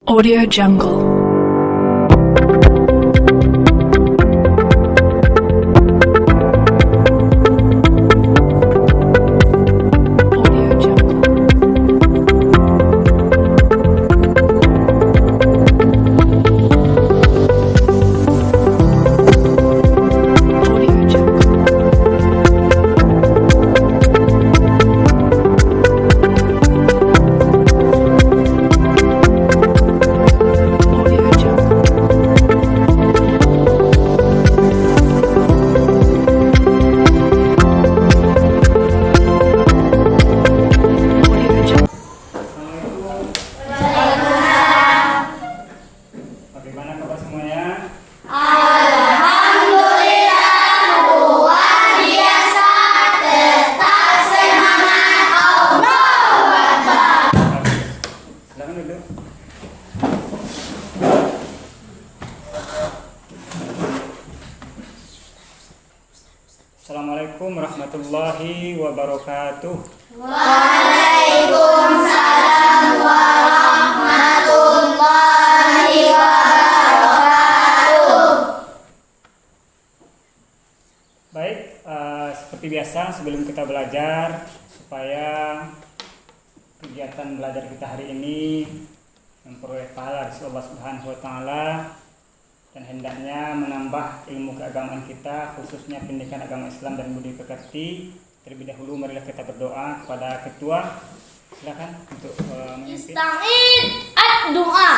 Audio Jungle. Audio Jungle. Audio Jungle. Audio Jungle. Audio Jungle. Bagaimana kabar semuanya? Silakan duduk. Assalamualaikum warahmatullahi wabarakatuh. Baik, seperti biasa sebelum kita belajar, supaya kegiatan belajar kita hari ini memperoleh pahala dari Allah Subhanahu wa taala dan hendaknya menambah ilmu keagamaan kita, khususnya pendidikan agama Islam dan budi pekerti. Terlebih dahulu marilah kita berdoa kepada ketua. Silakan untuk memimpin. Ista'in ad-du'a.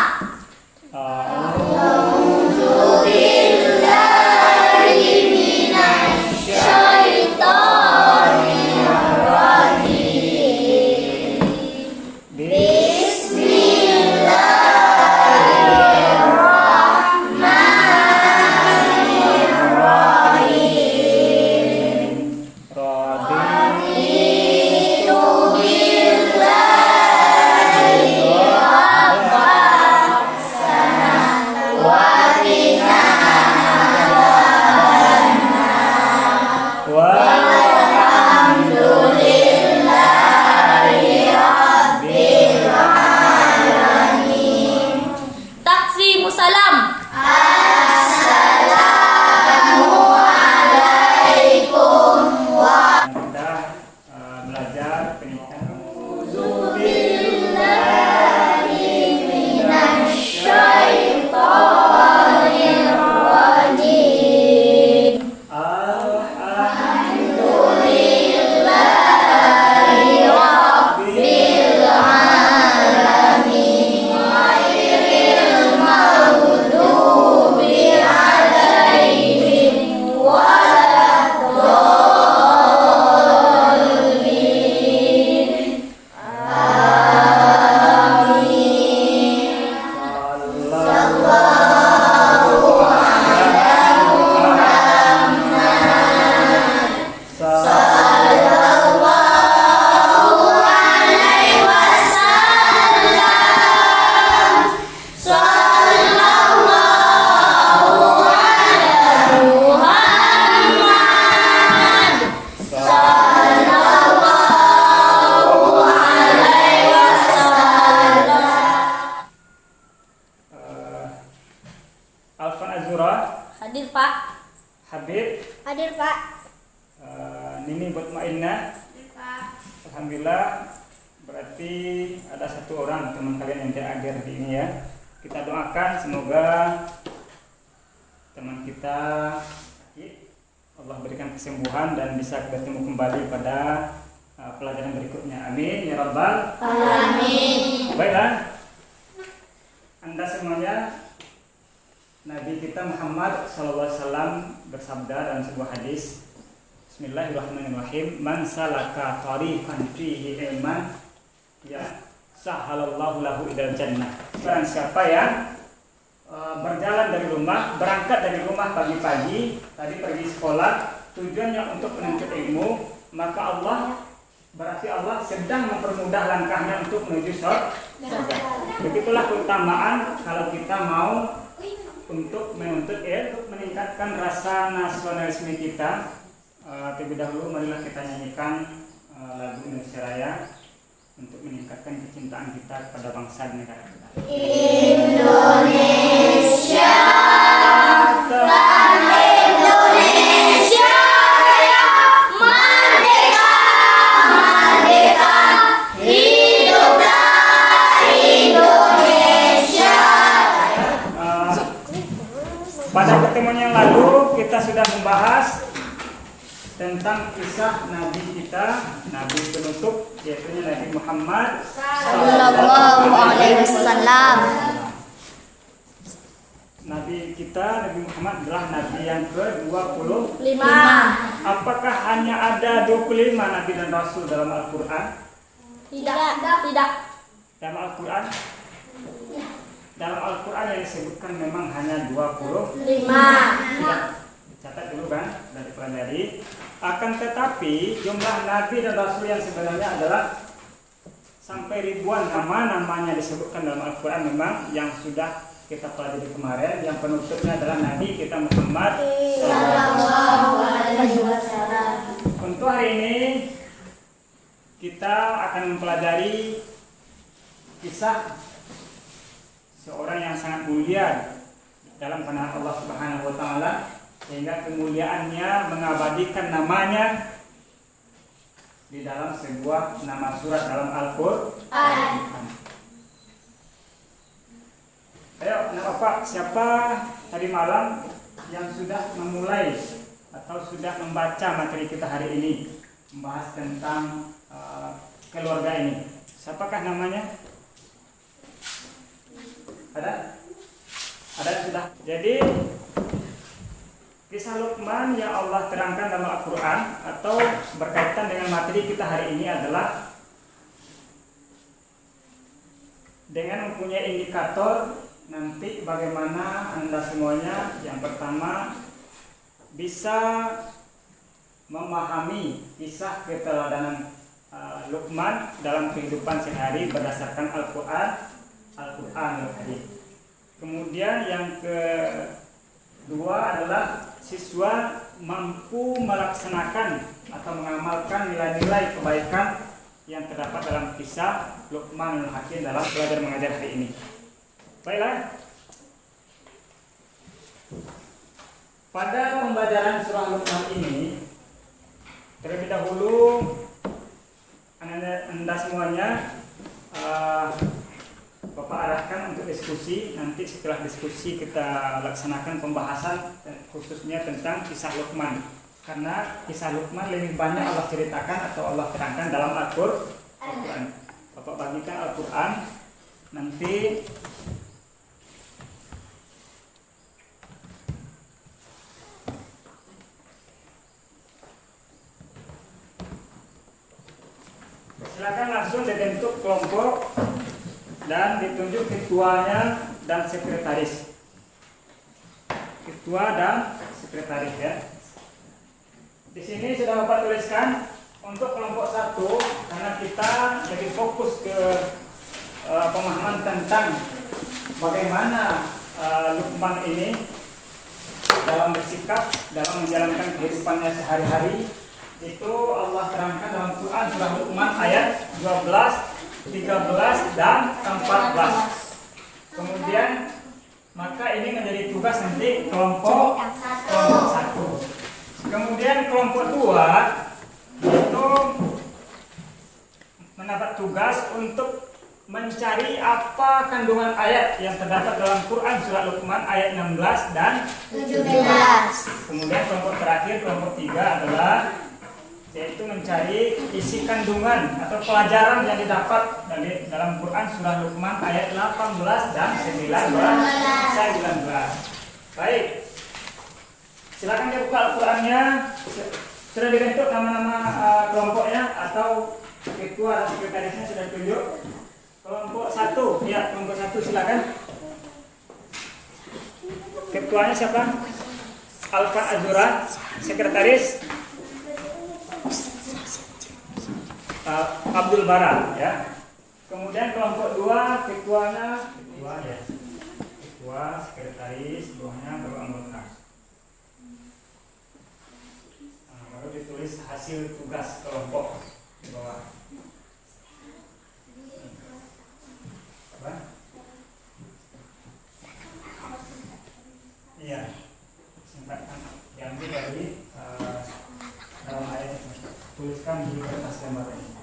Taksimu salam. Kita belajar pendidikan Alfan Azura, Hadir, Pak. Habib, Hadir, Pak. Nini Mutmainnah. Alhamdulillah, berarti ada satu orang teman kalian yang tidak hadir di ini ya. Kita doakan semoga teman kita Allah berikan kesembuhan dan bisa bertemu kembali pada pelajaran berikutnya. Amin ya rabbal alamin. Baiklah, Anda semuanya, Nabi kita Muhammad SAW bersabda dalam sebuah hadis, Bismillahirrahmanirrahim, man salaka tariqan fihi ilman ya sahalallahu lahu ilal jannah. Barang siapa yang berjalan dari rumah, berangkat dari rumah pagi-pagi, tadi pergi sekolah, tujuannya untuk menuntut ilmu, maka berarti Allah sedang mempermudah langkahnya untuk menuju surga. Begitulah keutamaan kalau kita mau untuk menuntut untuk meningkatkan rasa nasionalisme kita. Terlebih dahulu marilah kita nyanyikan lagu Indonesia Raya untuk meningkatkan kecintaan kita kepada bangsa dan negara kita. pertemuan yang lalu kita sudah membahas tentang kisah Nabi kita, Nabi penutup, yaitu Nabi Muhammad Sallallahu alaihi wasallam. Nabi kita, Nabi Muhammad adalah Nabi yang ke-25. 5. Apakah hanya ada 25 Nabi dan Rasul dalam Al-Quran? Tidak. Dalam Al-Quran? Dalam Al-Quran yang disebutkan memang hanya 25. 5. Catat dulu kan, dan dipelajari. Akan tetapi jumlah Nabi dan Rasul yang sebenarnya adalah sampai ribuan namanya disebutkan dalam Al-Quran memang yang sudah kita pelajari kemarin. Yang penutupnya adalah Nabi kita Muhammad Sallallahu alaihi wasallam. Untuk hari ini kita akan mempelajari kisah seorang yang sangat mulia dalam pandangan Allah Subhanahu wa taala, sehingga kemuliaannya mengabadikan namanya di dalam sebuah nama surat dalam Al-Qur'an. Ayo, Bapak, siapa tadi malam yang sudah memulai atau sudah membaca materi kita hari ini, membahas tentang keluarga ini? Siapakah namanya? Ada? Ada sudah. Jadi kisah Luqman yang Allah terangkan dalam Al-Quran atau berkaitan dengan materi kita hari ini adalah dengan mempunyai indikator nanti bagaimana Anda semuanya yang pertama bisa memahami kisah keteladanan Luqman dalam kehidupan sehari berdasarkan Al-Quran. Kemudian yang kedua adalah siswa mampu melaksanakan atau mengamalkan nilai-nilai kebaikan yang terdapat dalam kisah Luqmanul Hakim dalam belajar mengajar hari ini. Baiklah. Pada pembelajaran surah Luqman ini, terlebih dahulu Anda semuanya Bapak arahkan untuk diskusi. Nanti setelah diskusi kita laksanakan pembahasan khususnya tentang kisah Luqman, karena kisah Luqman lebih banyak Allah ceritakan atau Allah terangkan dalam Al-Quran. Bapak bagikan Al-Quran, nanti silakan langsung dibentuk kelompok dan ditunjuk ketuanya dan sekretaris. Ketua dan sekretaris ya. Di sini sudah Bapak tuliskan untuk kelompok 1 karena kita lebih fokus ke pemahaman tentang bagaimana Luqman ini dalam bersikap, dalam menjalankan kehidupannya sehari-hari. Itu Allah terangkan dalam Quran surah Luqman ayat 12, 13 dan 14. Kemudian maka ini menjadi tugas nanti kelompok 1. Kemudian kelompok 2 itu mendapat tugas untuk mencari apa kandungan ayat yang terdapat dalam Quran surah Luqman ayat 16 dan 17. Kemudian kelompok terakhir, kelompok 3 adalah yaitu mencari isi kandungan atau pelajaran yang didapat dari dalam Quran surah Luqman ayat 18 dan 19. Baik, silakan dibuka Al-Qurannya. Sudah dibentuk nama-nama kelompoknya atau ketua dan sekretarisnya sudah ditunjuk. Kelompok 1, ya kelompok 1 silakan. Ketuanya siapa? Alfa Azura, sekretaris Abdul Bara ya. Kemudian kelompok 2 ketuanya ketua, sekretaris, bawahnya baru anggota. Baru ditulis hasil tugas kelompok di bawah. Apa? Iya. Singkatkan diambil dari dalam ayat, tuliskan di kertas gambar ini.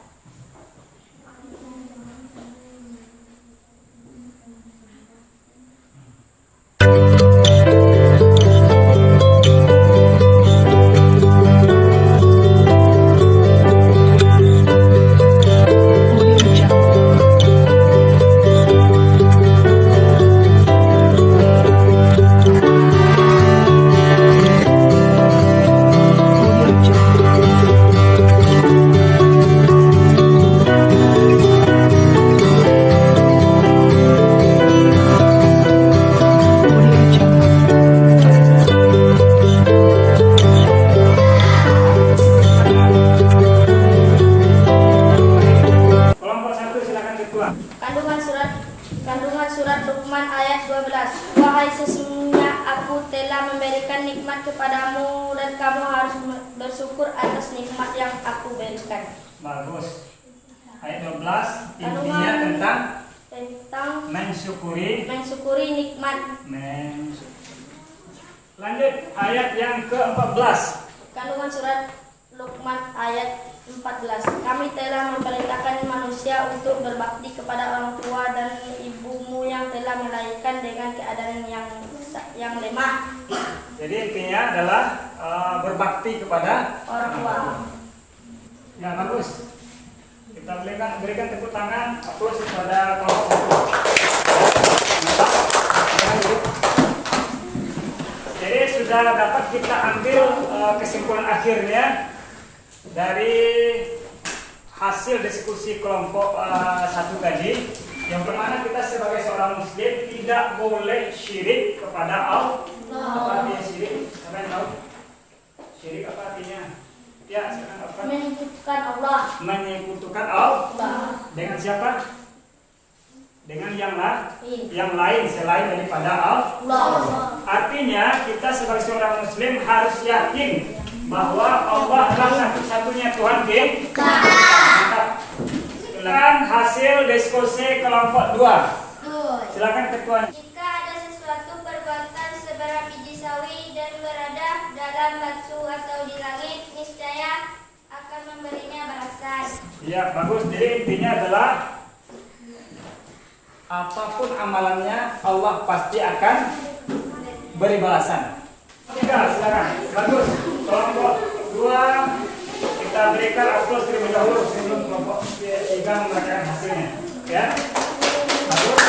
ayat 12. Wahai sesungguhnya aku telah memberikan nikmat kepadamu dan kamu harus bersyukur atas nikmat yang aku berikan. Bagus. Ayat 12 intinya tentang mensyukuri. Nikmat. Lanjut ayat yang ke-14. Kandungan surat Luqman ayat 14. Kami telah memerintahkan manusia untuk berbakti kepada orang tua dan ibumu yang telah melahirkan dengan keadaan yang lemah. Jadi intinya adalah berbakti kepada Orang tua. Ya, bagus. Kita berikan tepuk tangan, aplaus kepada kelompok. Jadi sudah dapat kita ambil kesimpulan akhirnya dari hasil diskusi kelompok satu tadi, yang pertama kita sebagai seorang muslim tidak boleh syirik kepada Allah. Apa artinya syirik? Siapa yang tahu? Syirik apa artinya? Ya, sekarang apa? Menyekutukan Allah. Menyekutukan Allah. Dengan siapa? Dengan yang lain selain daripada Allah. Artinya kita sebagai seorang muslim harus yakin bahwa Allah adalah satu-satunya Tuhan kita. Silakan hasil diskusi kelompok 2. Silakan ketuanya. Jika ada sesuatu perbuatan seberapa biji sawi dan berada dalam batu atau di langit, niscaya akan memberinya balasan. Ya, bagus. Jadi intinya adalah apapun amalannya Allah pasti akan beri balasan. Ya, silakan. Bagus. Kelompok 2 kita berikan aplaus terlebih dahulu sebelum kelompok 3 mengatakan hasilnya. Ya. Bagus.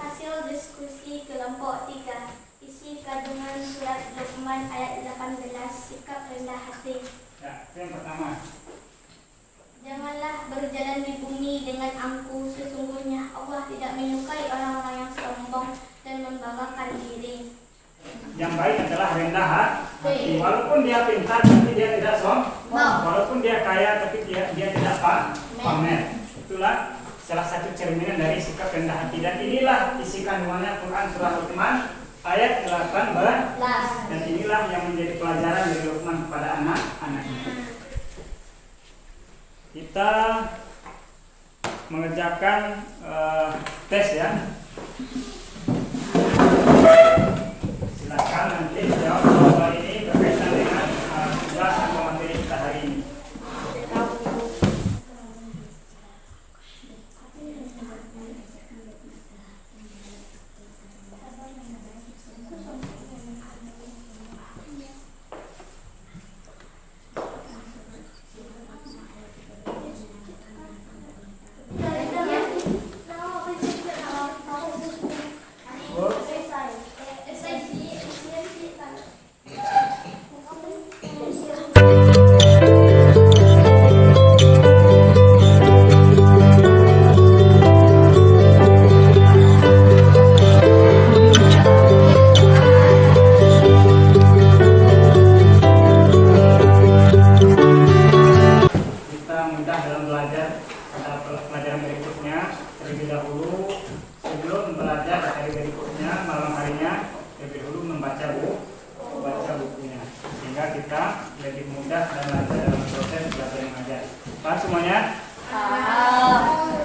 Hasil diskusi kelompok 3. Isi kandungan surat Luqman ayat 18, sikap rendah hati. Ya, itu yang pertama. Janganlah berjalan di bumi dengan angkuh, sesungguhnya Allah tidak menyukai orang-orang yang sombong dan membanggakan diri. Yang baik adalah rendah hati. Walaupun dia pintar tapi dia tidak sombong. Walaupun dia kaya tapi dia tidak pamer. Itulah salah satu cerminan dari sikap rendah hati. Dan inilah isi kandungannya Quran surah Luqman ayat 18. Dan inilah yang menjadi pelajaran dari Luqman kepada anak-anaknya. Kita mengerjakan tes ya. Silakan nanti jawab soal ini berkaitan dengan tugas atau materi kita hari ini. Pelajaran berikutnya terlebih dahulu sebelum belajar materi berikutnya malam harinya lebih dahulu membaca bukunya sehingga kita lebih mudah dan lancar dalam proses belajar mengajar. Paham semuanya?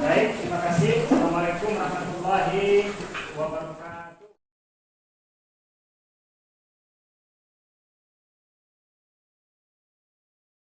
Baik, terima kasih. Assalamualaikum warahmatullahi wabarakatuh.